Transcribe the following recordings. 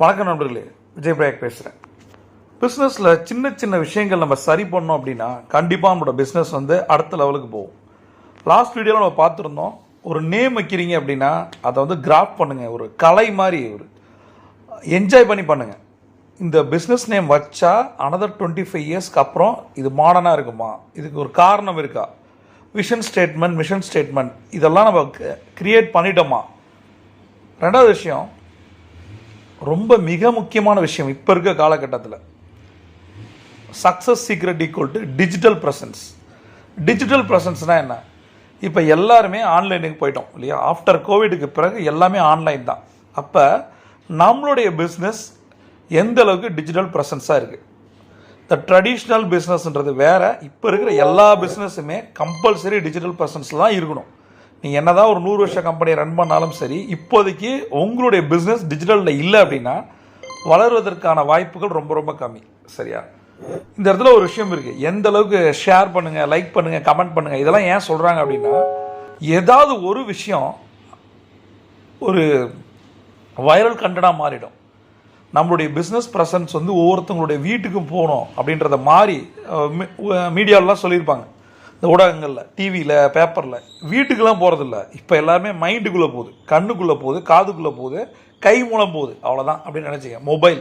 வணக்கம் நண்பர்களே, விஜய் பிரயாக் பேசுகிறேன். பிஸ்னஸில் சின்ன சின்ன விஷயங்கள் நம்ம சரி பண்ணோம் அப்படின்னா கண்டிப்பாக நம்மளோட பிஸ்னஸ் அடுத்த லெவலுக்கு போகும். லாஸ்ட் வீடியோவில் நம்ம பார்த்துருந்தோம், ஒரு நேம் வைக்கிறீங்க அப்படின்னா அதை கிராஃப் பண்ணுங்கள். ஒரு கலை மாதிரி ஒரு என்ஜாய் பண்ணி பண்ணுங்கள். இந்த பிஸ்னஸ் நேம் வச்சா அனதர் 25 இயர்ஸ்க்கு அப்புறம் இது மாடர்னாக இருக்குமா, இதுக்கு ஒரு காரணம் இருக்கா, விஷன் ஸ்டேட்மெண்ட், மிஷன் ஸ்டேட்மெண்ட் இதெல்லாம் நம்ம கிரியேட் பண்ணிட்டோமா. ரெண்டாவது விஷயம், ரொம்ப மிக முக்கியமான விஷயம் இப்போ இருக்க காலகட்டத்தில், success secret equal to digital presence. Digital ப்ரெசன்ஸ்னால் என்ன? இப்போ எல்லாருமே ஆன்லைனுக்கு போயிட்டோம் இல்லையா? ஆஃப்டர் கோவிடுக்கு பிறகு எல்லாமே ஆன்லைன் தான். அப்போ நம்மளுடைய பிஸ்னஸ் எந்த அளவுக்கு டிஜிட்டல் ப்ரெசன்ஸாக இருக்குது. இந்த ட்ரெடிஷ்னல் பிஸ்னஸ்ன்றது வேறு, இப்போ இருக்கிற எல்லா பிஸ்னஸுமே கம்பல்சரி டிஜிட்டல் ப்ரெசன்ஸில் தான் இருக்கணும். நீங்கள் என்ன தான் ஒரு 100 வருஷ கம்பெனியை ரன் பண்ணாலும் சரி, இப்போதைக்கு உங்களுடைய பிஸ்னஸ் டிஜிட்டலில் இல்லை அப்படின்னா வளர்வதற்கான வாய்ப்புகள் ரொம்ப ரொம்ப கம்மி. சரியா? இந்த இடத்துல ஒரு விஷயம் இருக்குது, எந்த அளவுக்கு ஷேர் பண்ணுங்கள், லைக் பண்ணுங்கள், கமெண்ட் பண்ணுங்கள், இதெல்லாம் ஏன் சொல்கிறாங்க அப்படின்னா, ஏதாவது ஒரு விஷயம் ஒரு வைரல் கண்டென்ட்டாக மாறிடும். நம்மளுடைய பிஸ்னஸ் ப்ரெசன்ஸ் ஒவ்வொருத்தவங்களுடைய வீட்டுக்கும் போகணும் அப்படின்றத மாதிரி மீடியாலெலாம் சொல்லியிருப்பாங்க. இந்த ஊடகங்களில், டிவியில், பேப்பரில், வீட்டுக்கெல்லாம் போகிறதில்ல. இப்போ எல்லாருமே மைண்டுக்குள்ளே போகுது, கண்ணுக்குள்ளே போகுது, காதுக்குள்ளே போகுது, கை மூலம் போகுது, அவ்வளோதான் அப்படின்னு நினச்சிங்க. மொபைல்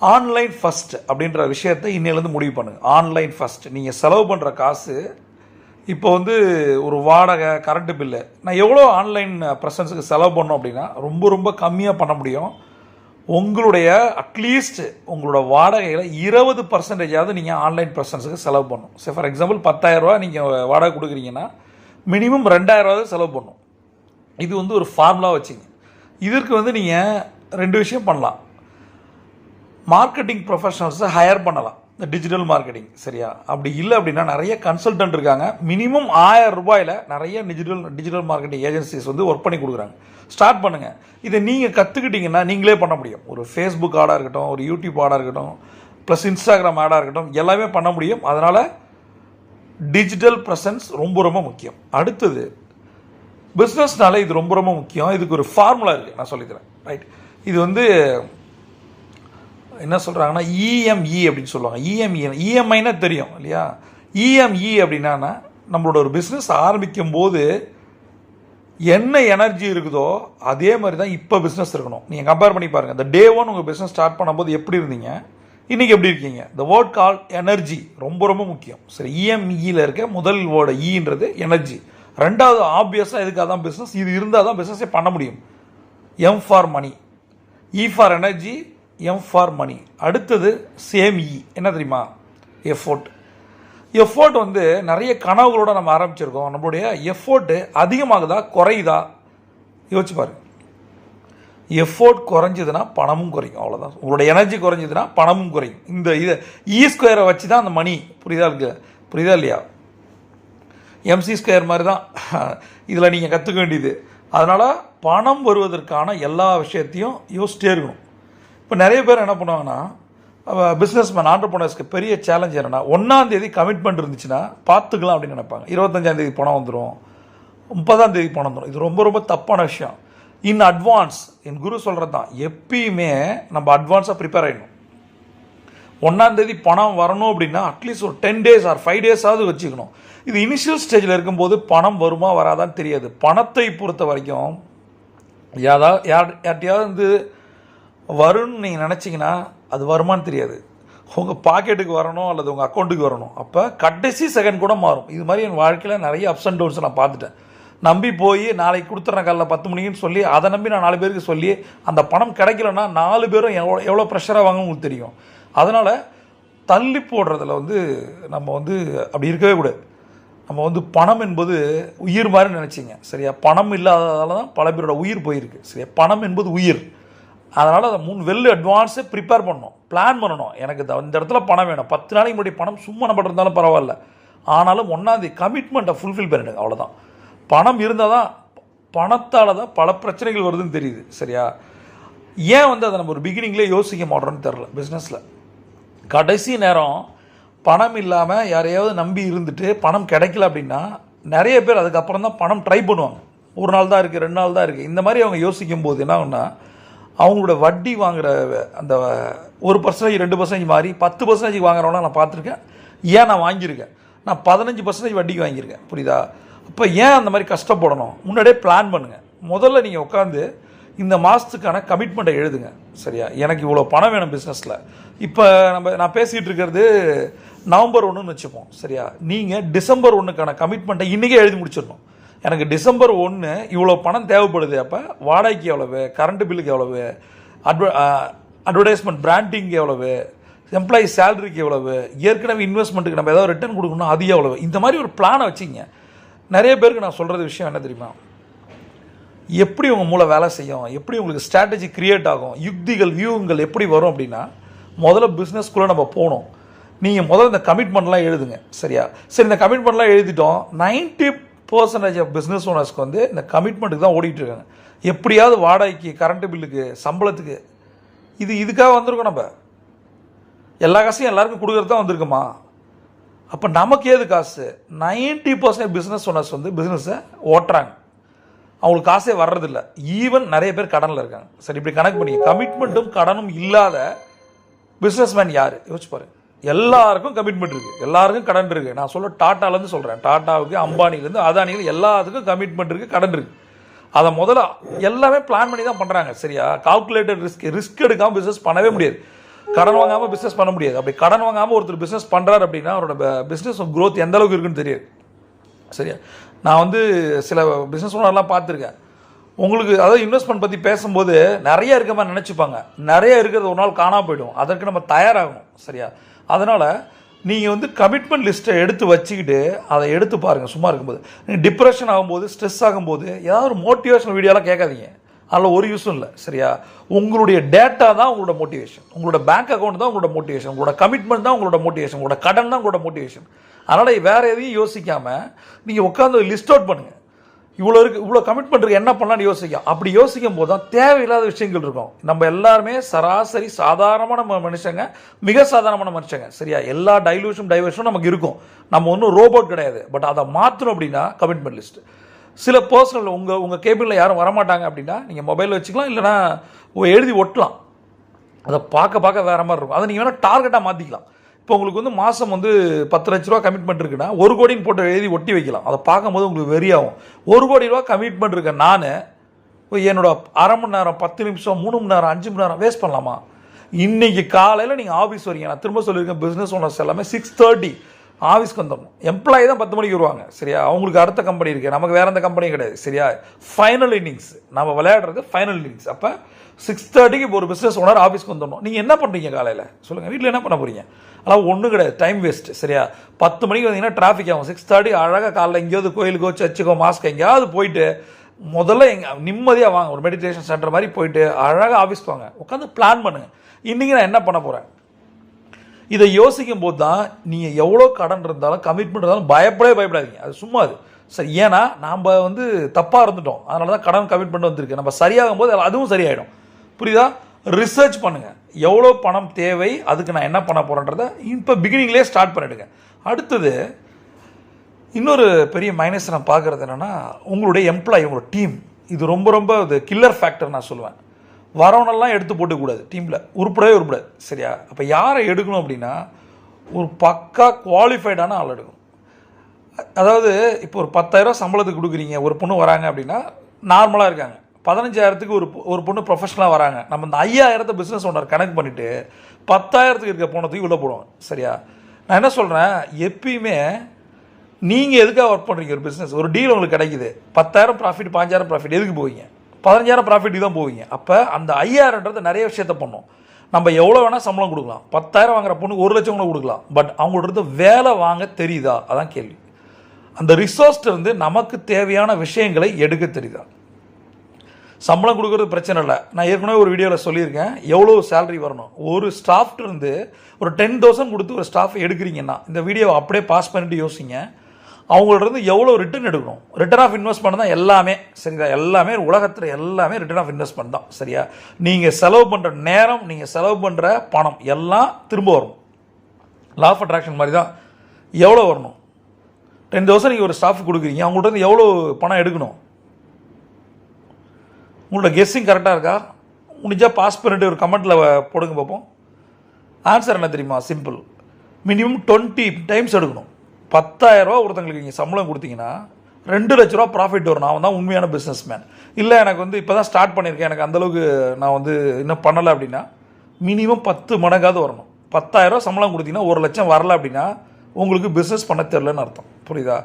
ஆன்லைன் ஃபஸ்ட் அப்படின்ற விஷயத்தை இன்னிலேருந்து முடிவு பண்ணுங்கள். Online first. நீங்கள் செலவு பண்ணுற காசு இப்போ ஒரு வாடகை, கரண்ட்டு பில்லு, நான் எவ்வளோ ஆன்லைன் ப்ரெசன்ஸுக்கு செலவு பண்ணோம் அப்படின்னா ரொம்ப ரொம்ப கம்மியாக பண்ண முடியும். உங்களுடைய அட்லீஸ்ட் உங்களோட வாடகையில் 20% நீங்கள் ஆன்லைன் ப்ரெசன்ஸுக்கு செலவு பண்ணணும். சரி, ஃபார் எக்ஸாம்பிள் 10,000 ரூபா நீங்கள் வாடகை கொடுக்குறீங்கன்னா மினிமம் 2,000 செலவு பண்ணணும். இது ஒரு ஃபார்முலா வச்சுங்க. இதற்கு நீங்கள் 2 விஷயம் பண்ணலாம். மார்க்கெட்டிங் ப்ரொஃபஷனல்ஸை ஹையர் பண்ணலாம், இந்த டிஜிட்டல் மார்க்கெட்டிங். சரியா? அப்படி இல்லை அப்படின்னா நிறைய கன்சல்டன்ட் இருக்காங்க, மினிமம் 1000 ரூபாயில் நிறைய டிஜிட்டல் மார்க்கெட்டிங் ஏஜென்சிஸ் ஒர்க் பண்ணி கொடுக்குறாங்க. ஸ்டார்ட் பண்ணுங்கள். இதை நீங்கள் கற்றுக்கிட்டிங்கன்னா நீங்களே பண்ண முடியும். ஒரு ஃபேஸ்புக் ஆடாக இருக்கட்டும், ஒரு யூடியூப் ஆடாக இருக்கட்டும், ப்ளஸ் இன்ஸ்டாகிராம் ஆடாக இருக்கட்டும், எல்லாமே பண்ண முடியும். அதனால் டிஜிட்டல் ப்ரெசன்ஸ் ரொம்ப ரொம்ப முக்கியம். அடுத்தது, பிஸ்னஸ்னால இது ரொம்ப ரொம்ப முக்கியம். இதுக்கு ஒரு ஃபார்முலா இருக்குது, நான் சொல்லித்தரேன். ரைட்? இது என்ன சொல்கிறாங்கன்னா இஎம்இ அப்படின்னு சொல்லுவாங்க. இஎம்ஐன்னா தெரியும் இல்லையா? இஎம்இ அப்படின்னா நம்மளோட ஒரு பிஸ்னஸ் ஆரம்பிக்கும் போது என்ன எனர்ஜி இருக்குதோ அதே மாதிரி தான் இப்போ பிஸ்னஸ் இருக்கணும். நீங்கள் கம்பேர் பண்ணி பாருங்கள். இந்த டே 1 உங்கள் பிஸ்னஸ் ஸ்டார்ட் பண்ணும்போது எப்படி இருந்தீங்க, இன்றைக்கி எப்படி இருக்கீங்க. இந்த வேர்ட் கால் எனர்ஜி ரொம்ப ரொம்ப முக்கியம். சரி, இஎம்இயில் இருக்க முதல் வேர்டு ஈன்றது எனர்ஜி. ரெண்டாவது ஆப்வியஸாக இதுக்காக தான் பிஸ்னஸ், இது இருந்தால் தான் பிஸ்னஸே பண்ண முடியும். M for money, E for energy, M for money. அடுத்தது சேம் இ, என்ன தெரியுமா? எஃபோர்ட். எஃபோர்ட் நிறைய கனவுகளோடு நம்ம ஆரம்பிச்சிருக்கோம். நம்மளுடைய எஃபோர்ட்டு அதிகமாகுதா குறையுதா யோசிச்சு பாருங்க. எஃபோர்ட் குறைஞ்சதுன்னா பணமும் குறையும், அவ்வளோதான். உங்களோட எனர்ஜி குறைஞ்சதுன்னா பணமும் குறையும். இந்த இதை இ2 வச்சு தான் அந்த மணி, புரியுதா இல்லையா? MC² மாதிரி தான் இதில் நீங்கள் கற்றுக்க வேண்டியது. அதனால் பணம் வருவதற்கான எல்லா விஷயத்தையும் யோசிச்சிட்டே இருக்கணும். இப்போ நிறைய பேர் என்ன பண்ணுவாங்கன்னா, பிஸ்னஸ்மேன், ஆண்டர்ப்ரனர்ஸ்க்கு பெரிய சேலஞ்ச் என்னென்னா, 1ஆம் தேதி கமிட்மெண்ட் இருந்துச்சுன்னா பார்த்துக்கலாம் அப்படின்னு நினைப்பாங்க. 25ஆம் தேதி பணம் வந்துடும், 30ஆம் தேதி பணம் வந்துடும். இது ரொம்ப ரொம்ப தப்பான விஷயம். இன் அட்வான்ஸ், என் குரு சொல்கிறது தான், எப்பயுமே நம்ம அட்வான்ஸாக ப்ரிப்பேர் ஆகிடணும். 1ஆம் தேதி பணம் வரணும் அப்படின்னா அட்லீஸ்ட் ஒரு 10 days ஆர் 5 days வச்சுக்கணும். இது இனிஷியல் ஸ்டேஜில் இருக்கும்போது பணம் வருமா வராதான்னு தெரியாது. பணத்தை பொறுத்த வரைக்கும் யார்ட்டையாவது வரும்னு நீங்கள் நினச்சிங்கன்னா அது வருமானு தெரியாது. உங்கள் பாக்கெட்டுக்கு வரணும் அல்லது உங்கள் அக்கௌண்ட்டுக்கு வரணும். அப்போ கடைசி செகண்ட் கூட மாறும். இது மாதிரி என் வாழ்க்கையில் நிறைய அப்ஸ் அண்ட் டவுன்ஸ் நான் பார்த்துட்டேன். நம்பி போய் நாளைக்கு கொடுத்துட்றேன் காலைல 10 மணிக்குன்னு சொல்லி அதை நம்பி நான் 4 பேருக்கு சொல்லி அந்த பணம் கிடைக்கலன்னா 4 பேரும் எவ்வளோ ப்ரெஷராக வாங்க உங்களுக்கு தெரியும். அதனால் தள்ளி போடுறதுல நம்ம அப்படி இருக்கவே கூடாது. நம்ம பணம் என்பது உயிர் மாதிரி நினச்சிங்க. சரியா? பணம் இல்லாததால தான் பல பேரோட உயிர் போயிருக்கு. சரியா? பணம் என்பது உயிர். அதனால் அதை அட்வான்ஸே ப்ரிப்பேர் பண்ணணும், பிளான் பண்ணணும். எனக்கு இந்த இடத்துல பணம் வேணும், 10 நாளைக்கு முன்னாடி பணம் சும்மா நம்ம இருந்தாலும் பரவாயில்ல, ஆனாலும் 1ஆம் தேதி கமிட்மெண்ட்டை ஃபுல்ஃபில் பண்ணிடுங்க, அவ்வளோதான். பணம் இருந்தால் தான், பணத்தால் தான் பல பிரச்சனைகள் வருதுன்னு தெரியுது. சரியா? ஏன் அதை நம்ம ஒரு பிகினிங்லேயே யோசிக்க மாட்டோம்னு தெரில. பிஸ்னஸில் கடைசி நேரம் பணம் இல்லாமல் யாரையாவது நம்பி இருந்துட்டு பணம் கிடைக்கல அப்படின்னா நிறைய பேர் அதுக்கப்புறம் தான் பணம் ட்ரை பண்ணுவாங்க. 1 நாள் தான் இருக்குது, 2 நாள் தான் இருக்குது, இந்த மாதிரி அவங்க யோசிக்கும் போது என்ன ஆகுன்னா அவங்களோட வட்டி வாங்குகிற அந்த 1% 2% மாறி 10% வாங்குறவனா நான் பார்த்துருக்கேன். ஏன் நான் வாங்கியிருக்கேன், நான் 15% வட்டிக்கு வாங்கியிருக்கேன். புரியுதா? அப்போ ஏன் அந்த மாதிரி கஷ்டப்படணும்? முன்னாடியே பிளான் பண்ணுங்கள். முதல்ல நீங்கள் உட்காந்து இந்த மாதத்துக்கான கமிட்மெண்ட்டை எழுதுங்க. சரியா? எனக்கு இவ்வளோ பணம் வேணும் பிஸ்னஸில். இப்போ நான் பேசிகிட்டு இருக்கிறது நவம்பர் 1ன்னு வச்சுப்போம். சரியா? நீங்கள் டிசம்பர் 1க்கான கமிட்மெண்ட்டை இன்றைக்கே எழுதி முடிச்சிடணும். எனக்கு டிசம்பர் 1 இவ்வளோ பணம் தேவைப்படுது. அப்போ வாடகைக்கு எவ்வளவு, கரண்ட் பில்லுக்கு எவ்வளவு, அட்வர்டைஸ்மெண்ட் பிராண்டிங்க்கு எவ்வளவு, எம்ப்ளாயி சேலரிக்கு எவ்வளவு, ஏற்கனவே இன்வெஸ்ட்மெண்ட்டுக்கு நம்ம ஏதாவது ரிட்டர்ன் கொடுக்கணும் அது எவ்வளவு, இந்த மாதிரி ஒரு பிளானை வச்சிங்க. நிறைய பேருக்கு நான் சொல்கிறது விஷயம் என்ன தெரியுமா, எப்படி உங்கள் மூளை வேலை செய்யும், எப்படி உங்களுக்கு ஸ்ட்ராட்டஜி கிரியேட் ஆகும், யுக்திகள் வியூகங்கள் எப்படி வரும் அப்படின்னா, முதல்ல பிஸ்னஸ்குள்ளே நம்ம போகணும். நீங்கள் முதல்ல இந்த கமிட்மெண்ட்லாம் எழுதுங்க. சரியா? சரி, இந்த கமிட்மெண்ட்லாம் எழுதிட்டோம். 90% ஆஃப் பிஸ்னஸ் ஓனர்ஸ்க்கு வந்து இந்த கமிட்மெண்ட்டுக்கு தான் ஓடிட்டு இருக்காங்க. எப்படியாவது வாடகைக்கு, கரண்ட் பில்லுக்கு, சம்பளத்துக்கு, இதுக்காக வந்திருக்கோம். நம்ம எல்லா காசையும் எல்லாருக்கும் கொடுக்குறது தான் வந்திருக்குமா? அப்போ நமக்கு ஏது காசு? 90% பிஸ்னஸ் ஓனர்ஸ் வந்து பிஸ்னஸை ஓட்டுறாங்க, அவங்களுக்கு காசே வர்றதில்லை. ஈவன் நிறைய பேர் கடனில் இருக்காங்க. சரி, இப்படி கணக்கு பண்ணி கமிட்மெண்ட்டும் கடனும் இல்லாத பிஸ்னஸ்மேன் யார் யோசிச்சு பாருங்க. எல்லாருக்கும் கமிட்மெண்ட் இருக்குது, எல்லாருக்கும் கடன் இருக்குது. நான் சொல்ல டாட்டாலேருந்து சொல்கிறேன், டாட்டாவுக்கு, அம்பானிலேருந்து, அதானிகள் எல்லாத்துக்கும் கமிட்மெண்ட் இருக்குது, கடன் இருக்குது. அதை முதல்ல எல்லாமே பிளான் பண்ணி தான் பண்ணுறாங்க. சரியா? கால்குலேட்டட் ரிஸ்க் எடுக்காமல் பிஸ்னஸ் பண்ணவே முடியாது. கடன் வாங்காமல் பிஸ்னஸ் பண்ண முடியாது. அப்படி கடன் வாங்காமல் ஒருத்தர் பிஸ்னஸ் பண்ணுறாரு அப்படின்னா அவரோட பிஸ்னஸ் க்ரோத் எந்த அளவுக்கு இருக்குன்னு தெரியாது. சரியா? நான் வந்து சில பிஸ்னஸ் ஓனர்லாம் பார்த்துருக்கேன். உங்களுக்கு அதாவது இன்வெஸ்ட்மெண்ட் பற்றி பேசும்போது நிறைய இருக்க மாதிரி நினச்சிப்பாங்க. நிறைய இருக்கிறது ஒரு நாள் காணாமல் போயிடும். அதற்கு நம்ம தயாராகணும். சரியா? அதனால் நீங்கள் வந்து கமிட்மெண்ட் லிஸ்ட்டை எடுத்து வச்சுக்கிட்டு அதை எடுத்து பாருங்கள். சும்மா இருக்கும்போது நீங்கள் டிப்ரெஷன் ஆகும்போது, ஸ்ட்ரெஸ் ஆகும்போது ஏதாவது ஒரு மோட்டிவேஷனல் வீடியோலாம் கேட்காதீங்க. அதில் ஒரு யூஸும் இல்லை. சரியா? உங்களுடைய டேட்டா தான் உங்களோட மோட்டிவேஷன், உங்களோட பேங்க் அக்கௌண்ட் தான் உங்களோட மோட்டிவேஷன், உங்களோட கமிட்மெண்ட் தான் உங்களோட மோட்டிவேஷன், உங்களோட கடன் தான் உங்களோட மோட்டிவேஷன். அதனால் வேறு எதையும் யோசிக்காமல் நீங்கள் உட்காந்து லிஸ்ட் அவுட் பண்ணுங்கள். இவ்வளோ இருக்குது, இவ்வளோ கமிட்மெண்ட் இருக்குது, என்ன பண்ணலான்னு யோசிக்கும். அப்படி யோசிக்கும் போது தான் தேவையில்லாத விஷயங்கள் இருக்கும். நம்ம எல்லாருமே சராசரி சாதாரணமான மனுஷங்க, மிக சாதாரணமான மனுஷங்க. சரியா? எல்லா டைவர்ஷனும் நமக்கு இருக்கும். நம்ம ஒன்றும் ரோபோட் கிடையாது. பட் அதை மாற்றணும் அப்படின்னா கமிட்மெண்ட் லிஸ்ட். சில பர்சனல் உங்கள் கேபிளில் யாரும் வரமாட்டாங்க அப்படின்னா நீங்கள் மொபைலில் வச்சுக்கலாம், இல்லைனா எழுதி ஒட்டலாம். அதை பார்க்க வேறு மாதிரி இருக்கும். அதை நீங்கள் வேணால் டார்கெட்டாக மாற்றிக்கலாம். இப்போ உங்களுக்கு வந்து மாதம் வந்து 10 லட்ச ரூபா கமிட்மெண்ட் இருக்குன்னா 1 கோடின்னு போட்டு எழுதி ஒட்டி வைக்கலாம். அதை பார்க்கும்போது உங்களுக்கு வெறியாகும். 1 கோடி ரூபா கமிட்மெண்ட் இருக்க நான் என்னோட அரை மணி நேரம், 10 நிமிஷம், 3 மணி நேரம், 5 மணி நேரம் வேஸ்ட் பண்ணலாமா? இன்றைக்கி காலையில் நீங்கள் ஆஃபீஸ் வரீங்க. நான் திரும்ப சொல்லியிருக்கேன், பிஸ்னஸ் ஓனர்ஸ் எல்லாமே 6:30 ஆஃபீஸ்க்கு வந்துடணும். எம்ப்ளாயி தான் 10 மணிக்கு வருவாங்க. சரியா? அவங்களுக்கு அடுத்த கம்பெனி இருக்குது, நமக்கு வேறு எந்த கம்பெனியும் கிடையாது. சரியா? ஃபைனல் இன்னிங்ஸ் நம்ம விளையாடுறது ஃபைனல் இன்னிங்ஸ். அப்போ 6:30க்கு ஒரு பிஸ்னஸ் ஓனர் ஆஃபீஸ்க்கு வந்துடணும். நீங்கள் என்ன பண்ணுறீங்க காலையில் சொல்லுங்கள்? வீட்டில் என்ன பண்ண போகிறீங்க? ஆனால் ஒன்றும் கிடையாது, டைம் வேஸ்ட்டு. சரியா? 10 மணிக்கு வந்தீங்கன்னா டிராஃபிக் ஆகும். 6:30 அழகாக காலைல எங்கேயாவது கோயிலுக்கோ, சர்ச்சுக்கோ, மாஸ்க்கு எங்கேயாவது போயிட்டு முதல்ல நிம்மதியாக வாங்க. ஒரு மெடிடேஷன் சென்டர் மாதிரி போயிட்டு அழகாக ஆஃபீஸ்க்கு வாங்க. உட்காந்து பிளான் பண்ணுங்கள், இன்றைக்கி நான் என்ன பண்ண போகிறேன். இதை யோசிக்கும் போது தான் நீங்கள் எவ்வளோ கடன் இருந்தாலும், கமிட்மெண்ட் இருந்தாலும் பயப்படாதீங்க. அது சும்மா அது. சரி, ஏன்னா நாம் வந்து தப்பாக இருந்துட்டோம். அதனால தான் கடன் கமிட்மெண்ட் வந்துருக்கு. நம்ம சரியாகும் போது அதுவும் சரியாயிடும். புரியுதா? ரிசர்ச் பண்ணுங்கள், எவ்வளோ பணம் தேவை, அதுக்கு நான் என்ன பண்ண போகிறேன்றதை இப்போ பிகினிங்லேயே ஸ்டார்ட் பண்ணிவிடுங்க. அடுத்தது இன்னொரு பெரிய மைனஸ் நான் பார்க்குறது என்னென்னா, உங்களுடைய எம்ப்ளாயி, உங்களோட டீம், இது ரொம்ப இது கில்லர் ஃபேக்டர் நான் சொல்லுவேன். வரவனெல்லாம் எடுத்து போட்டுக்கூடாது, டீமில் உருப்படாது. சரியா? அப்போ யாரை எடுக்கணும் அப்படின்னா, ஒரு பக்கா குவாலிஃபைடான ஆள் எடுக்கணும். அதாவது இப்போ ஒரு 10,000 சம்பளத்துக்கு கொடுக்குறீங்க, ஒரு பொண்ணு வராங்க அப்படின்னா நார்மலாக இருக்காங்க. 15,000க்கு ஒரு பொண்ணு ப்ரொஃபஷனலாக வராங்க. நம்ம இந்த 5,000 பிஸ்னஸ் ஓனர் கனெக்ட் பண்ணிவிட்டு 10,000க்கு இருக்க போனதுக்கு உள்ளே போடுவோம். சரியா? நான் என்ன சொல்கிறேன், எப்பயுமே நீங்கள் எதுக்காக ஒர்க் பண்ணுறீங்க? ஒரு பிஸ்னஸ், ஒரு டீல் உங்களுக்கு கிடைக்குது, 10,000 ப்ராஃபிட், 5,000 ப்ராஃபிட், எதுக்கு போவீங்க? 15,000 ப்ராஃபிட் தான் போவீங்க. அப்போ அந்த 5,000ன்றது நிறைய விஷயத்த பண்ணும். நம்ம எவ்வளோ வேணால் சம்பளம் கொடுக்கலாம். 10,000 வாங்குற பொண்ணுக்கு 1 லட்சம் கூட கொடுக்கலாம். பட் அவங்கள்ட்ட வேலை வாங்க தெரியுதா? அதான் கேள்வி. அந்த ரிசோர்ஸ்லேருந்து நமக்கு தேவையான விஷயங்களை எடுக்க தெரியுதா? சம்பளம் கொடுக்குறது பிரச்சனை இல்லை. நான் ஏற்கனவே ஒரு வீடியோவில் சொல்லியிருக்கேன், எவ்வளோ சேலரி வரணும். ஒரு ஸ்டாஃப்டிருந்து ஒரு 10,000 கொடுத்து ஒரு ஸ்டாஃப் எடுக்கிறீங்கன்னா, இந்த வீடியோவை அப்படியே பாஸ் பண்ணிட்டு யோசிங்க, அவங்கள்ட்ட எவ்வளோ ரிட்டர்ன் எடுக்கணும். ரிட்டர்ன் ஆஃப் இன்வெஸ்ட்மெண்ட் தான் எல்லாமே. சரிதா? எல்லாமே உலகத்தில் எல்லாமே ரிட்டர்ன் ஆஃப் இன்வெஸ்ட்மெண்ட் தான். சரியா? நீங்கள் செலவு பண்ணுற நேரம், நீங்கள் செலவு பண்ணுற பணம் எல்லாம் திரும்ப வரும். லா ஆஃப் அட்ராக்ஷன் மாதிரி தான். எவ்வளோ வரணும்? 10,000 நீங்கள் ஒரு ஸ்டாஃப் கொடுக்குறீங்க, அவங்கள்ட்ட எவ்வளோ பணம் எடுக்கணும்? உங்களோட கெஸ்ஸிங் கரெக்டாக இருக்கா? முடிஞ்சால் பாஸ் பண்ணிட்டு ஒரு கமெண்ட்டில் போடுங்க பார்ப்போம். ஆன்சர் என்ன தெரியுமா? சிம்பிள். மினிமம் 20 டைம்ஸ் எடுக்கணும். 10,000 ரூபா ஒருத்தங்களுக்கு நீங்கள் சம்பளம் கொடுத்தீங்கன்னா 2 லட்ச ரூபா ப்ராஃபிட் வரும். நான் தான் உண்மையான பிஸ்னஸ் மேன். இல்லை எனக்கு வந்து இப்போ தான் ஸ்டார்ட் பண்ணியிருக்கேன், எனக்கு அந்தளவுக்கு நான் வந்து இன்னும் பண்ணலை அப்படின்னா மினிமம் 10 மடங்காவது வரணும். 10,000 ரூபா சம்பளம் கொடுத்தீங்கன்னா 1 லட்சம் வரல அப்படின்னா உங்களுக்கு பிஸ்னஸ் பண்ண தெரிலன்னு அர்த்தம். புரியுதா?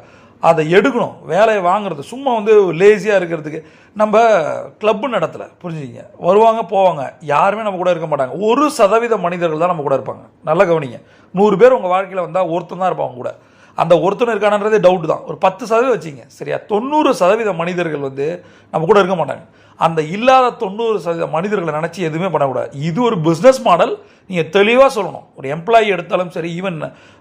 அதை எடுக்கணும். வேலையை வாங்குறது சும்மா வந்து லேசியாக இருக்கிறதுக்கு. நம்ம கிளப்பு நடத்தலை, புரிஞ்சுக்கிங்க. வருவாங்க போவாங்க, யாருமே நம்ம கூட இருக்க மாட்டாங்க. 1% மனிதர்கள் தான் நம்ம கூட இருப்பாங்க. நல்லா கவனிங்க. 100 பேர் உங்கள் வாழ்க்கையில் வந்தால் ஒருத்தன் தான் இருப்பாங்க கூட. அந்த ஒருத்தன் இருக்கானன்றதே டவுட் தான். ஒரு 10% வச்சிங்க, சரியா? 90% மனிதர்கள் வந்து நம்ம கூட இருக்க மாட்டாங்க. அந்த இல்லாத 90% மனிதர்களை நினச்சி எதுவுமே பண்ணக்கூடாது. இது ஒரு பிஸ்னஸ் மாடல். நீங்கள் தெளிவாக சொல்லணும். ஒரு எம்ப்ளாயி எடுத்தாலும் சரி, ஈவன்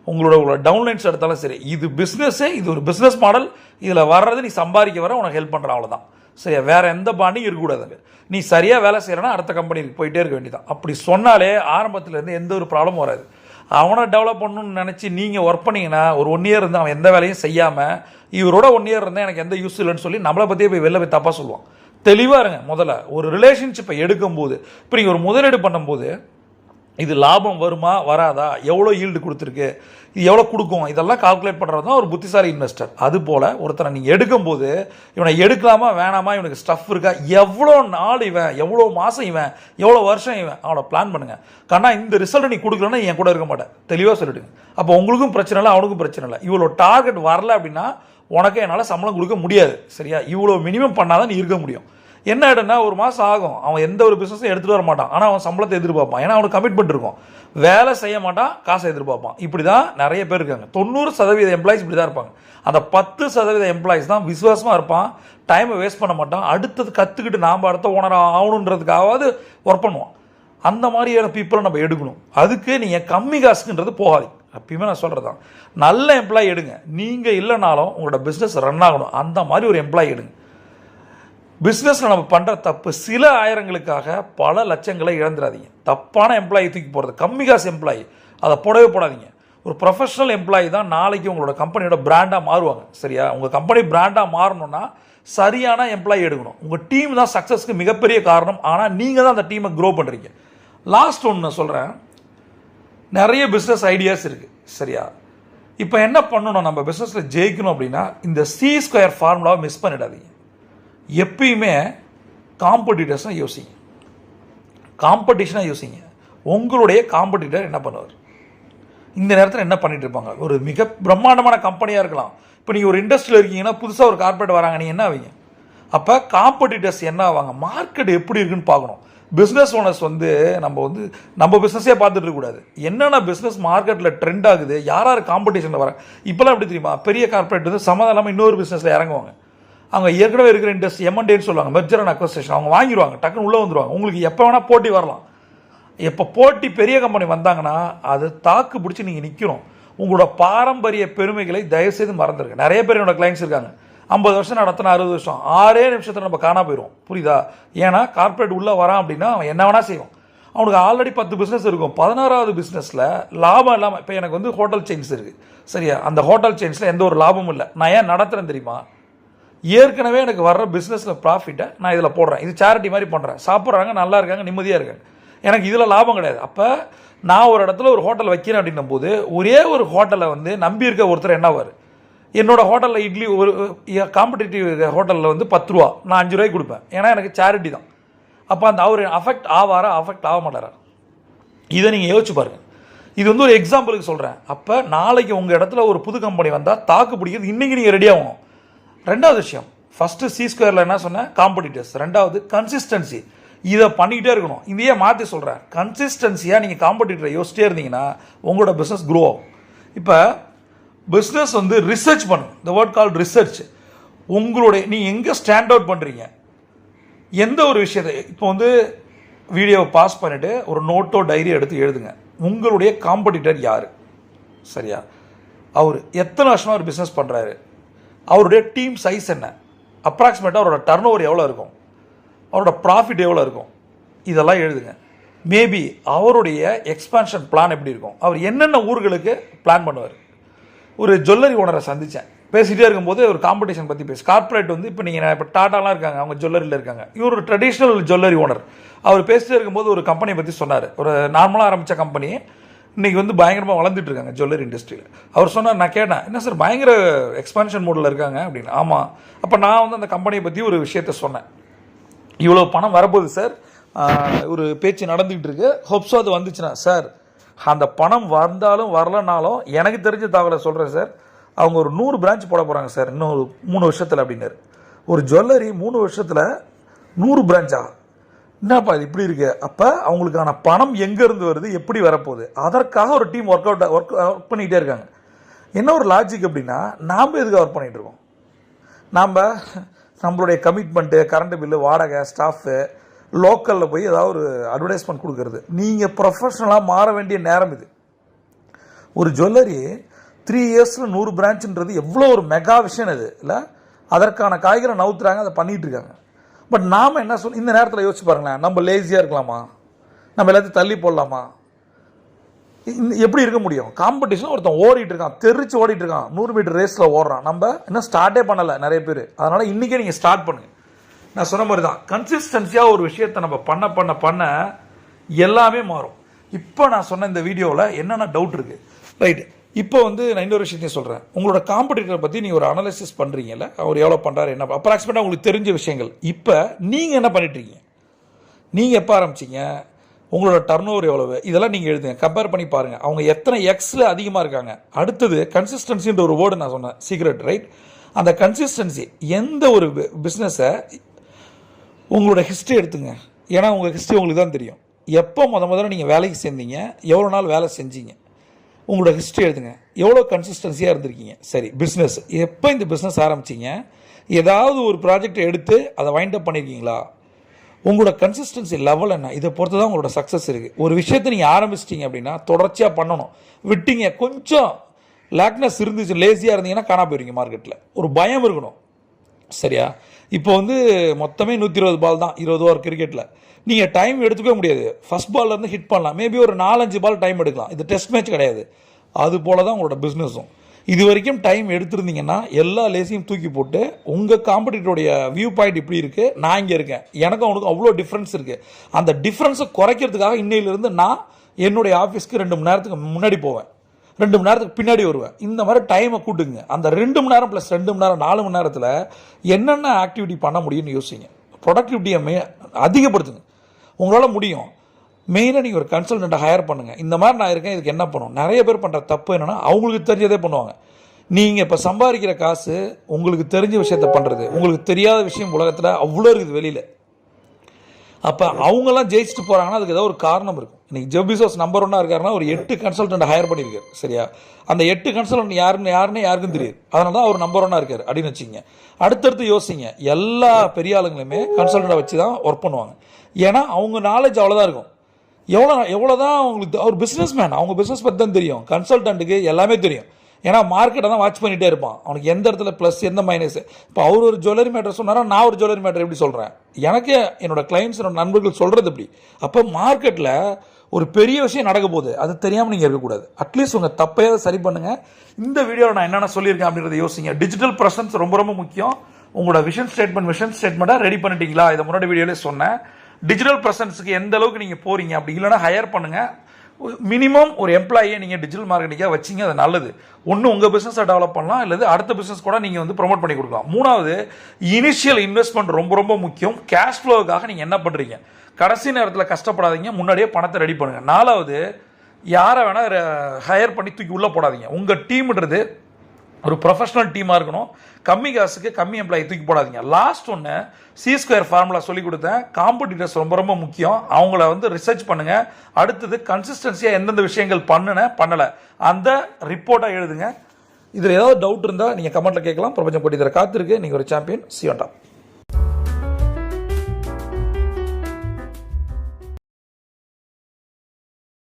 உங்களோட டவுன்லைன்ஸ் எடுத்தாலும் சரி, இது பிஸ்னஸே, இது ஒரு பிஸ்னஸ் மாடல். இதில் வர்றது நீ சம்பாதிக்க வர உனக்கு ஹெல்ப் பண்ணுற, அவ்வளோதான். சரியா? வேறு எந்த பாண்டியும் இருக்கக்கூடாது. நீ சரியாக வேலை செய்கிறனா அடுத்த கம்பெனிக்கு போயிட்டே இருக்க வேண்டியதான். அப்படி சொன்னாலே ஆரம்பத்துலேருந்து எந்த ஒரு ப்ராப்ளமும் வராது. அவனை டெவலப் பண்ணணும்னு நினச்சி நீங்கள் ஒர்க் பண்ணிங்கன்னா ஒரு 1 இயர் இருந்து அவன் எந்த வேலையும் செய்யாமல் இவரோட 1 இயர் இருந்தால் எனக்கு எந்த யூஸ் இல்லைன்னு சொல்லி நம்மளை பற்றியே போய் வெளில போய் தப்பாக சொல்லுவான். தெளிவாக இருங்க. முதல்ல ஒரு ரிலேஷன்ஷிப்பை எடுக்கும்போது, இப்போ நீங்கள் ஒரு முதலீடு பண்ணும்போது இது லாபம் வருமா வராதா, எவ்வளோ ஈல்டு கொடுத்துருக்கு, இது எவ்வளோ கொடுக்கும், இதெல்லாம் கால்குலேட் பண்ணுறது தான் ஒரு புத்திசாலி இன்வெஸ்டர். அதுபோல் ஒருத்தரை நீங்கள் எடுக்கும்போது இவனை எடுக்கலாமா வேணாமா, இவனுக்கு ஸ்டஃப் இருக்கா, எவ்வளோ நாள் இவன், எவ்வளோ மாதம் இவன், எவ்வளோ வருஷம் இவன், அவனை பிளான் பண்ணுங்கள். கண்ணா இந்த ரிசல்ட்டை நீ கொடுக்கலன்னா என் கூட இருக்க மாட்டேன், தெளிவாக சொல்லிவிடுங்க. அப்போ உங்களுக்கும் பிரச்சனை இல்லை, அவனுக்கும் பிரச்சனை இல்லை. இவ்வளோ டார்கெட் வரல அப்படின்னா உனக்கு என்னால் சம்பளம் கொடுக்க முடியாது. சரியா? இவ்வளோ மினிமம் பண்ணாதான் நீ இருக்க முடியும். என்ன ஆகிடும்னா ஒரு மாதம் ஆகும், அவன் எந்த ஒரு பிஸ்னஸும் எடுத்துகிட்டு வர மாட்டான். ஆனால் அவன் சம்பளத்தை எதிர்பார்ப்பான். ஏன்னா அவனுக்கு கமிட்மெண்ட் இருக்கும். வேலை செய்ய மாட்டான், காசை எதிர்பார்ப்பான். இப்படி தான் நிறைய பேர் இருக்காங்க. 90% எம்ப்ளாயிஸ் இப்படி தான் இருப்பாங்க. அந்த 10% எம்ப்ளாயிஸ் தான் விசுவாசமாக இருப்பான், டைமை வேஸ்ட் பண்ண மாட்டான், அடுத்தது கற்றுக்கிட்டு நாம் அடுத்த ஓனராக ஆகணுன்றதுக்காவது ஒர்க் பண்ணுவான். அந்த மாதிரியான பீப்புளை நம்ம எடுக்கணும். அதுக்கு நீங்கள் கம்மி காசுக்குன்றது போகாது. எப்பயுமே நான் சொல்கிறது தான், நல்ல எம்ப்ளாயி எடுங்க. நீங்கள் இல்லைனாலும் உங்களோட பிஸ்னஸ் ரன் ஆகணும், அந்த மாதிரி ஒரு எம்ப்ளாயி எடுங்க. பிஸ்னஸில் நம்ம பண்ணுற தப்பு, சில ஆயிரங்களுக்காக பல லட்சங்களை இழந்துடாதீங்க. தப்பான எம்ப்ளாயி தூக்கி போகிறது, கம்மி காசு எம்ப்ளாயி, அதை போடவே போடாதீங்க. ஒரு ப்ரொஃபஷனல் எம்ப்ளாயி தான் நாளைக்கு உங்களோட கம்பெனியோட பிராண்டாக மாறுவாங்க. சரியா? உங்கள் கம்பெனி பிராண்டாக மாறணும்னா சரியான எம்ப்ளாயி எடுக்கணும். உங்கள் டீம் தான் சக்ஸஸ்க்கு மிகப்பெரிய காரணம். ஆனால் நீங்கள் தான் அந்த டீமை க்ரோ பண்ணுறீங்க. லாஸ்ட் ஒன்று நான் சொல்கிறேன், நிறைய பிஸ்னஸ் ஐடியாஸ் இருக்குது. சரியா? இப்போ என்ன பண்ணணும், நம்ம பிஸ்னஸில் ஜெயிக்கணும் அப்படின்னா இந்த C² ஃபார்முலாவை மிஸ் பண்ணிடாதீங்க. எப்பயுமே காம்படிட்டர்ஸாக யோசிங்க, காம்படிஷனாக யோசிங்க. உங்களுடைய காம்படிட்டர் என்ன பண்ணுவார், இந்த நேரத்தில் என்ன பண்ணிட்டு இருப்பாங்க. ஒரு மிக பிரம்மாண்டமான கம்பெனியாக இருக்கலாம். இப்போ நீங்கள் ஒரு இண்டஸ்ட்ரியில் இருக்கீங்கன்னா புதுசாக ஒரு கார்பரேட் வராங்க, நீங்கள் என்ன ஆவீங்க? அப்போ காம்படிட்டர்ஸ் என்ன ஆவாங்க, மார்க்கெட் எப்படி இருக்குன்னு பார்க்கணும். பிஸ்னஸ் ஓனர்ஸ் வந்து நம்ம பிஸ்னஸே பார்த்துட்டு இருக்கக்கூடாது. என்னென்ன பிஸ்னஸ் மார்க்கெட்டில் ட்ரெண்ட் ஆகுது, யார் யார் காம்படிஷனில் வராங்க. இப்போலாம் எப்படி தெரியுமா, பெரிய கார்பரேட் வந்து சம்மதம் இன்னொரு பிஸ்னஸில் இறங்குவாங்க. அவங்க ஏற்கனவே இருக்கிற இண்டஸ்ட்ரி M&Aன்னு சொல்லுவாங்க, மெர்ஜர் அண்ட் அக்வசிஷன். அவங்க வாங்கிடுவாங்க, டக்குன்னு உள்ளே வந்துடுவாங்க. உங்களுக்கு எப்போ வேணால் போட்டி வரலாம். எப்போ போட்டி பெரிய கம்பெனி வந்தாங்கன்னா அது தாக்கு பிடிச்சி நீங்கள் நிற்கணும். உங்களோட பாரம்பரிய பெருமைகளை தயவுசெய்து மறந்துருக்கு. நிறைய பேர் என்னோட கிளைண்ட்ஸ் இருக்காங்க, 50 வருஷம் நடத்தினா 60 வருஷம் 6 நிமிஷத்தில் நம்ம காணா போயிடும். புரியுதா? ஏன்னா கார்பரேட் உள்ளே வரான் அப்படின்னா அவன் என்ன வேணால் செய்வான். அவனுக்கு ஆல்ரெடி 10 பிஸ்னஸ் இருக்கும். 11வது பிஸ்னஸில் லாபம் இல்லாமல், இப்போ எனக்கு வந்து ஹோட்டல் செயின்ஸ் இருக்குது. சரியா? அந்த ஹோட்டல் செயின்ஸில் எந்த ஒரு லாபமும் இல்லை. நான் ஏன் நடத்துகிறேன் தெரியுமா? ஏற்கனவே எனக்கு வர்ற பிஸ்னஸில் ப்ராஃபிட்டை நான் இதில் போடுறேன். இது சேரிட்டி மாதிரி பண்ணுறேன். சாப்பிட்றாங்க, நல்லா இருக்காங்க, நிம்மதியாக இருக்காங்க. எனக்கு இதில் லாபம் கிடையாது. அப்போ நான் ஒரு இடத்துல ஒரு ஹோட்டல் வைக்கிறேன் அப்படின்னும் போது ஒரே ஒரு ஹோட்டலை வந்து நம்பி இருக்க ஒருத்தர் என்னவார், என்னோடய ஹோட்டலில் இட்லி ஒரு காம்படிட்டிவ் ஹோட்டலில் வந்து 10 ரூபா, நான் 5 ரூபாய்க்கு கொடுப்பேன். ஏன்னா எனக்கு சேரிட்டி தான். அப்போ அந்த அவர் அஃபெக்ட் ஆவாரா, அஃபெக்ட் ஆக மாட்டாரா? இதை நீங்கள் யோசிச்சு பாருங்கள். இது வந்து ஒரு எக்ஸாம்பிளுக்கு சொல்கிறேன். அப்போ நாளைக்கு உங்கள் இடத்துல ஒரு புது கம்பெனி வந்தால் தாக்கு பிடிக்கிறது இன்றைக்கி நீங்கள் ரெடி ஆகணும். ரெண்டாவது விஷயம், ஃபஸ்ட்டு C² என்ன சொன்னேன், காம்படிட்டர்ஸ். ரெண்டாவது கன்சிஸ்டன்சி. இதை பண்ணிக்கிட்டே இருக்கணும். இதையே மாற்றி சொல்கிறேன், கன்சிஸ்டன்சியாக நீங்கள் காம்படிட்டரை யோசிச்சிட்டே இருந்தீங்கன்னா உங்களோட பிஸ்னஸ் க்ரோ ஆகும். இப்போ பிஸ்னஸ் வந்து ரிசர்ச் பண்ணுங்க. The word called research. உங்களுடைய நீங்கள் எங்கே ஸ்டாண்ட் அவுட் பண்ணுறீங்க, எந்த ஒரு விஷயத்தை, இப்போ வந்து வீடியோவை பாஸ் பண்ணிவிட்டு ஒரு நோட்டோ டைரி எடுத்து எழுதுங்க. உங்களுடைய காம்படிட்டர் யார்? சரியா? அவர் எத்தனை வருஷமாக ஒரு பிஸ்னஸ் பண்ணுறாரு, அவருடைய டீம் சைஸ் என்ன, அப்ராக்சிமேட்டாக அவரோட டர்ன் ஓவர் எவ்வளோ இருக்கும், அவரோட ப்ராஃபிட் எவ்வளோ இருக்கும், இதெல்லாம் எழுதுங்க. மேபி அவருடைய எக்ஸ்பான்ஷன் பிளான் எப்படி இருக்கும், அவர் என்னென்ன ஊர்களுக்கு பிளான் பண்ணுவார். ஒரு ஜுவல்லரி ஓனரை சந்தித்தேன். பேசிகிட்டே இருக்கும்போது ஒரு காம்படிஷன் பற்றி கார்ப்பரேட் வந்து இப்போ நீங்கள் இப்போ டாட்டாலாம் இருக்காங்க, அவங்க ஜுவல்லரியில் இருக்காங்க. இவர் ஒரு ட்ரெடிஷ்னல் ஜுவல்லரி ஓனர். அவர் பேசிட்டே இருக்கும்போது ஒரு கம்பெனியை பற்றி சொன்னார். ஒரு நார்மலாக ஆரம்பித்த கம்பெனி இன்றைக்கி வந்து பயங்கரமாக வளர்ந்துட்டு இருக்காங்க ஜுவல்லரி இண்டஸ்ட்ரியில். அவர் சொன்னார், நான் கேட்டேன், என்ன சார் பயங்கர எக்ஸ்பான்ஷன் மோடில் இருக்காங்க அப்படின்னு. ஆமாம். அப்போ நான் வந்து அந்த கம்பெனியை பற்றி ஒரு விஷயத்த சொன்னேன். இவ்வளோ பணம் வரப்போகுது சார், ஒரு பேச்சு நடந்துக்கிட்டு இருக்கு, ஹோப்ஸோ அது வந்துச்சுன்னா சார், அந்த பணம் வந்தாலும் வரலனாலும் எனக்கு தெரிஞ்ச தகவலை சொல்கிறேன் சார், அவங்க ஒரு 100 பிரான்ச் போட போகிறாங்க சார் இன்னும் ஒரு 3 வருஷத்தில் அப்படின்னாரு. ஒரு ஜுவல்லரி 3 வருஷத்தில் 100 பிரான்ச்சா? என்னப்பா இது இப்படி இருக்கு? அப்போ அவங்களுக்கான பணம் எங்கேருந்து வருது, எப்படி வரப்போகுது, அதற்காக ஒரு டீம் ஒர்க் பண்ணிக்கிட்டே இருக்காங்க. என்ன ஒரு லாஜிக் அப்படின்னா, நாம் எதுக்கு ஒர்க் பண்ணிகிட்டு இருக்கோம்? நம்மளுடைய கமிட்மெண்ட்டு, கரண்ட் பில்லு, வாடகை, ஸ்டாஃபு, லோக்கலில் போய் ஏதாவது ஒரு அட்வர்டைஸ்மெண்ட் கொடுக்கறது. நீங்கள் ப்ரொஃபஷ்னலாக மாற வேண்டிய நேரம் இது. ஒரு ஜுவல்லரி 3 இயர்ஸில் 100 பிரான்ச்சுன்றது எவ்வளோ ஒரு மெகா விஷயம் இது இல்லை? அதற்கான காய்கறி நவுத்துறாங்க, அதை பண்ணிகிட்டு இருக்காங்க. பட் நாம் என்ன இந்த நேரத்தில் யோசிச்சு பாருங்களேன், நம்ம லேசியாக இருக்கலாமா? நம்ம எல்லாத்தையும் தள்ளி போடலாமா? எப்படி இருக்க முடியும்? காம்படிஷன் ஒருத்தன் ஓடிட்டு இருக்கான், தெரிச்சு ஓடிட்டு இருக்கான், 100 மீட்டர் ரேஸில் ஓடுறான். நம்ம இன்னும் ஸ்டார்ட்டே பண்ணலை நிறைய பேர். அதனால் இன்றைக்கே நீங்கள் ஸ்டார்ட் பண்ணுங்க. நான் சொன்ன மாதிரி தான், கன்சிஸ்டன்சியாக ஒரு விஷயத்தை நம்ம பண்ண எல்லாமே மாறும். இப்போ நான் சொன்ன இந்த வீடியோவில் என்னென்ன டவுட் இருக்குது, ரைட்டு. இப்போ வந்து நான் இன்னொரு விஷயத்தையும் சொல்கிறேன். உங்களோட காம்படிட்டரை பற்றி நீங்கள் ஒரு அனலைசிஸ் பண்ணுறீங்கல்ல, அவர் எவ்வளோ பண்ணுறாரு, என்ன அப்ராக்சிமேட்டாக உங்களுக்கு தெரிஞ்ச விஷயங்கள். இப்போ நீங்கள் என்ன பண்ணிட்டுருக்கீங்க, நீங்கள் எப்போ ஆரம்பிச்சிங்க, உங்களோட டர்ன் ஓவர் எவ்வளவு, இதெல்லாம் நீங்கள் எழுதுங்க, கம்பேர் பண்ணி பாருங்கள். அவங்க எத்தனை எக்ஸில் அதிகமாக இருக்காங்க. அடுத்தது கன்சிஸ்டன்சின்ற ஒரு வேர்டு நான் சொன்னேன், சீக்ரெட், ரைட். அந்த கன்சிஸ்டன்சி எந்த ஒரு பிஸ்னஸை உங்களோட ஹிஸ்ட்ரி எடுத்துங்க. ஏன்னா உங்கள் ஹிஸ்ட்ரி உங்களுக்கு தான் தெரியும். எப்போ முதல்ல நீங்கள் வேலைக்கு சேர்ந்தீங்க, எவ்வளோ நாள் வேலை செஞ்சீங்க, உங்களோட ஹிஸ்ட்ரி எழுதுங்க. எவ்வளோ கன்சிஸ்டன்சியாக இருந்திருக்கீங்க. சரி, பிஸ்னஸ் எப்போ இந்த பிஸ்னஸ் ஆரம்பிச்சிங்க, ஏதாவது ஒரு ப்ராஜெக்டை எடுத்து அதை வைண்ட் அப் பண்ணியிருக்கீங்களா, உங்களோட கன்சிஸ்டன்சி லெவல் என்ன, இதை பொறுத்து தான் உங்களோட சக்ஸஸ் இருக்குது. ஒரு விஷயத்தை நீங்கள் ஆரம்பிச்சிட்டிங்க அப்படின்னா தொடர்ச்சியாக பண்ணணும். விட்டீங்க, கொஞ்சம் லேக்னஸ் இருந்துச்சு, லேசியாக இருந்தீங்கன்னா காணா போயிருவீங்க மார்க்கெட்டில். ஒரு பயம் இருக்கணும், சரியா? இப்போ வந்து மொத்தமே 120 பால் தான் 20 ஓவர் கிரிக்கெட்டில். நீங்கள் டைம் எடுத்துக்கவே முடியாது. ஃபஸ்ட் பால்லேருந்து ஹிட் பண்ணலாம், மேபி ஒரு 4-5 பால் டைம் எடுக்கலாம். இது டெஸ்ட் மேட்ச் கிடையாது. அது போல தான் உங்களோட பிஸ்னஸும். இது வரைக்கும் டைம் எடுத்திருந்தீங்கன்னா எல்லா லேஸையும் தூக்கி போட்டு உங்கள் காம்படிட்டருடைய வியூ பாயிண்ட் இப்படி இருக்குது, நான் இங்கே இருக்கேன், எனக்கும் அவனுக்கும் அவ்வளோ டிஃப்ரென்ஸ் இருக்குது, அந்த டிஃப்ரென்ஸை குறைக்கிறதுக்காக இன்னையிலேருந்து நான் என்னுடைய ஆஃபீஸ்க்கு 2 மணி நேரத்துக்கு முன்னாடி போவேன், 2 மணி நேரத்துக்கு பின்னாடி வருவேன். இந்த மாதிரி டைமை கூட்டுங்க. அந்த 2 மணி நேரம் ப்ளஸ் 2 மணி நேரம் 4 மணி நேரத்தில் என்னென்ன ஆக்டிவிட்டி பண்ண முடியும்னு யோசிங்க. ப்ரொடக்டிவிட்டியை அதிகப்படுத்துங்க. உங்களால் முடியும். மெயினாக நீங்கள் ஒரு கன்சல்டண்ட்டை ஹையர் பண்ணுங்கள். இந்த மாதிரி நான் இருக்கேன், இதுக்கு என்ன பண்ணும். நிறைய பேர் பண்ணுற தப்பு என்னென்னா, அவங்களுக்கு தெரிஞ்சதே பண்ணுவாங்க. நீங்கள் இப்போ சம்பாதிக்கிற காசு உங்களுக்கு தெரிஞ்ச விஷயத்த பண்ணுறது, உங்களுக்கு தெரியாத விஷயம் உலகத்தில் அவ்வளோ இருக்குது வெளியில். அப்போ அவங்கெல்லாம் ஜெயிச்சுட்டு போகிறாங்கன்னா அதுக்கு ஏதாவது ஒரு காரணம் இருக்கும். இன்றைக்கி ஜெஃப் பெசோஸ் நம்பர் 1 இருக்காருன்னா ஒரு 8 கன்சல்டன்ட் ஹையர் பண்ணியிருக்காரு, சரியா? அந்த 8 கன்சல்டன்ட் யாருன்னு யாருக்கும் தெரியாது. அதனால தான் அவர் நம்பர் 1 இருக்கார் அப்படின்னு வச்சுங்க. அடுத்தடுத்து யோசிங்க, எல்லா பெரிய ஆளுங்களுமே கன்சல்டண்ட்டை வச்சு தான் ஒர்க் பண்ணுவாங்க. ஏன்னா அவங்க நாலேஜ் அவ்வளோதான் இருக்கும். எவ்வளோதான் அவங்களுக்கு, அவர் பிஸ்னஸ் மேன், அவங்க பிஸ்னஸ் பற்றி தான் தெரியும். கன்சல்டண்ட்டுக்கு எல்லாமே தெரியும். ஏன்னா மார்க்கெட்டை தான் வாட்ச் பண்ணிகிட்டே இருப்பான். அவனுக்கு எந்த இடத்துல ப்ளஸ் எந்த மைனஸ். இப்போ அவர் ஒரு ஜுவல்லரி மேட்டர் சொன்னாரா, நான் ஒரு ஜுவல்லரி மேட்டர் எப்படி சொல்கிறேன், எனக்கு என்னோட கிளைண்ட்ஸ் என்னோட நண்பர்கள் சொல்கிறது எப்படி. அப்போ மார்க்கெட்டில் ஒரு பெரிய விஷயம் நடக்க போகுது, அது தெரியாமல் நீங்கள் இருக்கக்கூடாது. அட்லீஸ்ட் உங்கள் தப்பையாவது சரி பண்ணுங்கள். இந்த வீடியோவில் நான் என்னென்ன சொல்லியிருக்கேன் அப்படின்றத யோசிங்க. டிஜிட்டல் ப்ரெசன்ஸ் ரொம்ப ரொம்ப முக்கியம். உங்களோட விஷன் ஸ்டேட்மெண்ட்டை ரெடி பண்ணிட்டீங்களா? இதை முன்னாடி வீடியோவிலே சொன்னேன். டிஜிட்டல் ப்ரெசன்ஸுக்கு எந்த அளவுக்கு நீங்கள் போகிறீங்க, அப்படி இல்லைனா ஹையர் பண்ணுங்கள். மினிமம் ஒரு எம்ப்ளாயியை நீங்கள் டிஜிட்டல் மார்க்கெட்டிங்காக வச்சிங்க, அது நல்லது. ஒன்று உங்கள் பிஸ்னஸை டெவலப் பண்ணலாம், இல்லை அடுத்த பிஸ்னஸ் கூட நீங்கள் வந்து ப்ரொமோட் பண்ணி கொடுக்கலாம். 3வது, இனிஷியல் இன்வெஸ்ட்மெண்ட் ரொம்ப ரொம்ப முக்கியம். கேஷ் ஃப்ளோவுக்காக நீங்கள் என்ன பண்ணுறீங்க, கடைசி நேரத்தில் கஷ்டப்படாதீங்க, முன்னாடியே பணத்தை ரெடி பண்ணுங்கள். 4வது, யாரை வேணால் ஹையர் பண்ணி தூக்கி உள்ளே போடாதீங்க. உங்கள் டீம்ன்றது ஒரு ப்ரொஃபஷனல் டீமாக இருக்கணும். கம்மி காசுக்கு கம்மி எம்ப்ளாயி தூக்கி போடாதீங்க. லாஸ்ட் ஒன்று, C² ஃபார்முலா சொல்லி கொடுத்தேன். காம்படிட்டர்ஸ் ரொம்ப ரொம்ப முக்கியம். அவங்கள வந்து ரிசர்ச் பண்ணுங்கள். அடுத்தது கன்சிஸ்டன்சியாக எந்தெந்த விஷயங்கள் பண்ணலை அந்த ரிப்போர்ட்டாக எழுதுங்க. இதில் ஏதாவது டவுட் இருந்தால் நீங்கள் கமெண்ட்டில் கேட்கலாம். பிரபஞ்சம் போட்டி தர காத்திருக்கு. நீங்கள் ஒரு champion. See you on top.